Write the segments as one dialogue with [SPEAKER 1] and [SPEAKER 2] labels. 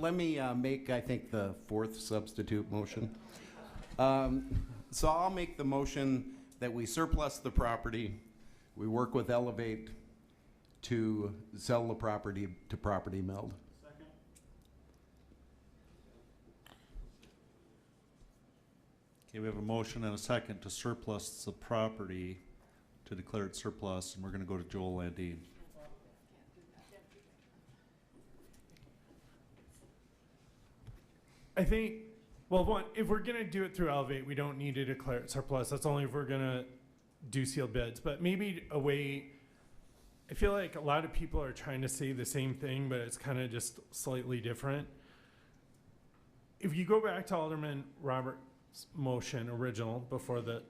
[SPEAKER 1] let me make, I think, the fourth substitute motion. So I'll make the motion that we surplus the property, we work with Elevate to sell the property to Property Meld.
[SPEAKER 2] Second.
[SPEAKER 3] Okay, we have a motion and a second to surplus the property, to declare it surplus, and we're going to go to Joel Landine.
[SPEAKER 2] I think, well, one, if we're going to do it through Elevate, we don't need to declare it surplus. That's only if we're going to do sealed bids. But maybe a way, I feel like a lot of people are trying to say the same thing, but it's kind of just slightly different. If you go back to Alderman Roberts' motion original before the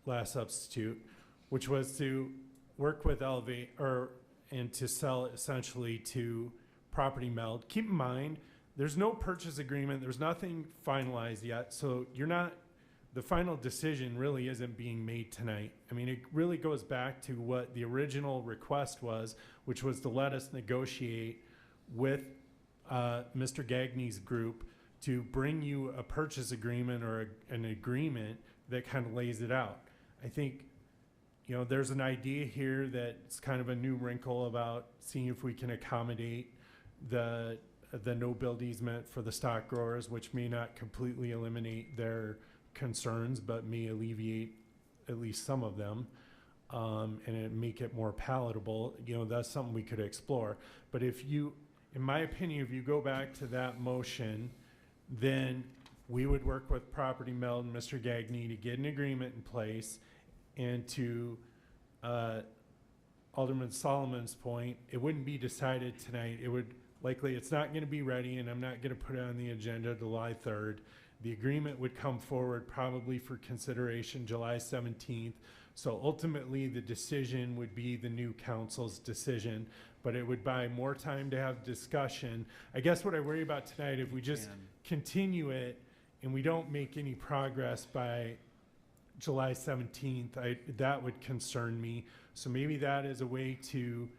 [SPEAKER 2] last substitute, which was to work with Elevate and to sell essentially to Property Meld. Keep in mind, there's no purchase agreement. There's nothing finalized yet. So the final decision really isn't being made tonight. I mean, it really goes back to what the original request was, which was to let us negotiate with Mr. Gagne's group to bring you a purchase agreement or an agreement that kind of lays it out. I think, there's an idea here that's kind of a new wrinkle about seeing if we can accommodate the no build easement for the stock growers, which may not completely eliminate their concerns, but may alleviate at least some of them, and make it more palatable. That's something we could explore. But in my opinion, if you go back to that motion, then we would work with Property Meld and Mr. Gagne to get an agreement in place. And to Alderman Solomon's point, it wouldn't be decided tonight. It would likely, it's not going to be ready, and I'm not going to put it on the agenda July 3rd. The agreement would come forward probably for consideration July 17th. So ultimately, the decision would be the new council's decision, but it would buy more time to have discussion. I guess what I worry about tonight, if we just continue it and we don't make any progress by July 17th, that would concern me. So maybe that is a way to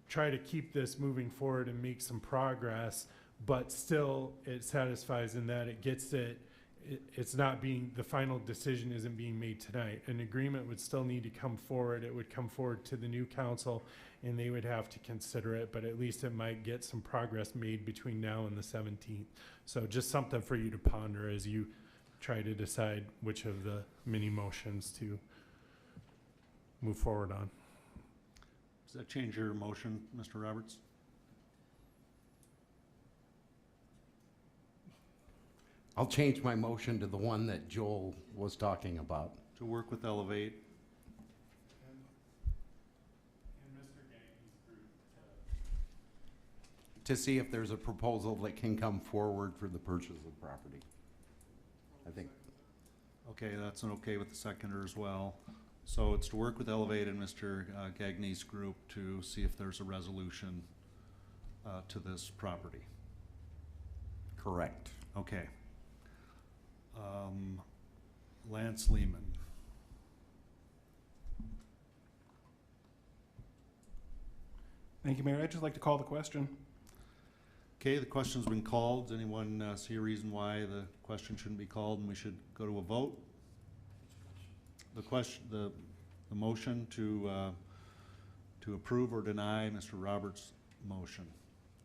[SPEAKER 2] try to keep this moving forward and make some progress, but still it satisfies in that it gets it's not being, the final decision isn't being made tonight. An agreement would still need to come forward. It would come forward to the new council and they would have to consider it, but at least it might get some progress made between now and the 17th. So just something for you to ponder as you try to decide which of the mini motions to move forward on.
[SPEAKER 3] Does that change your motion, Mr. Roberts?
[SPEAKER 1] I'll change my motion to the one that Joel was talking about.
[SPEAKER 3] To work with Elevate.
[SPEAKER 2] And Mr. Gagne's group
[SPEAKER 1] To see if there's a proposal that can come forward for the purchase of property. I think.
[SPEAKER 3] Okay, that's an okay with the seconder as well. So it's to work with Elevate and Mr. Gagne's group to see if there's a resolution to this property.
[SPEAKER 1] Correct.
[SPEAKER 3] Okay. Lance Lehman.
[SPEAKER 4] Thank you, Mayor. I'd just like to call the question.
[SPEAKER 3] Okay, the question's been called. Does anyone see a reason why the question shouldn't be called and we should go to a vote? The motion to approve or deny Mr. Roberts' motion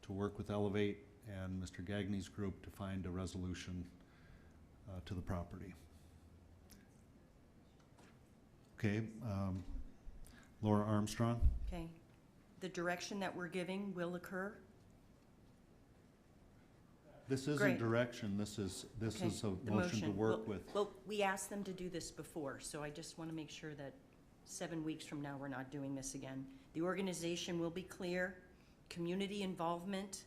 [SPEAKER 3] to work with Elevate and Mr. Gagne's group to find a resolution to the property. Okay, Laura Armstrong.
[SPEAKER 5] Okay. The direction that we're giving will occur?
[SPEAKER 3] This isn't
[SPEAKER 5] Great.
[SPEAKER 3] direction. This is
[SPEAKER 5] Okay,
[SPEAKER 3] a
[SPEAKER 5] the
[SPEAKER 3] motion to work with.
[SPEAKER 5] Well, we asked them to do this before, so I just want to make sure that 7 weeks from now, we're not doing this again. The organization will be clear, community involvement,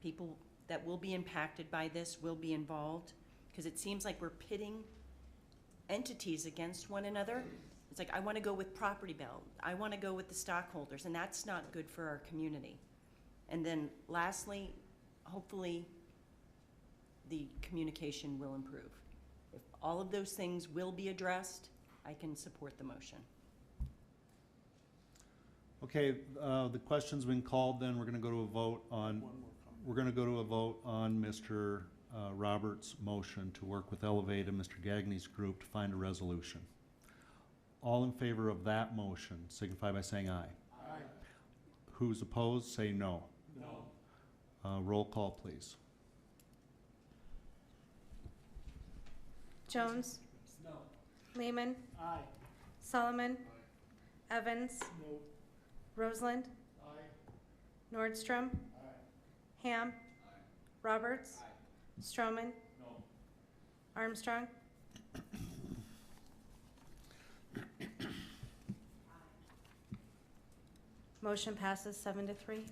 [SPEAKER 5] people that will be impacted by this will be involved, because it seems like we're pitting entities against one another. It's like, I want to go with Property Meld, I want to go with the stockholders, and that's not good for our community. And then lastly, hopefully, the communication will improve. If all of those things will be addressed, I can support the motion.
[SPEAKER 3] Okay, the question's been called, then we're gonna go to a vote on.
[SPEAKER 4] One more comment.
[SPEAKER 3] we're gonna go to a vote on Mr. Roberts' motion to work with Elevate and Mr. Gagny's group to find a resolution. All in favor of that motion signify by saying aye.
[SPEAKER 4] Aye.
[SPEAKER 3] Who's opposed, say no.
[SPEAKER 4] No.
[SPEAKER 3] Roll call, please.
[SPEAKER 6] Jones.
[SPEAKER 4] No.
[SPEAKER 6] Lehman.
[SPEAKER 4] Aye.
[SPEAKER 6] Solomon. Evans.
[SPEAKER 4] No.
[SPEAKER 6] Roseland.
[SPEAKER 4] Aye.
[SPEAKER 6] Nordstrom. Ham. Roberts. Stroman.
[SPEAKER 4] No.
[SPEAKER 6] Armstrong. Motion passes 7-3.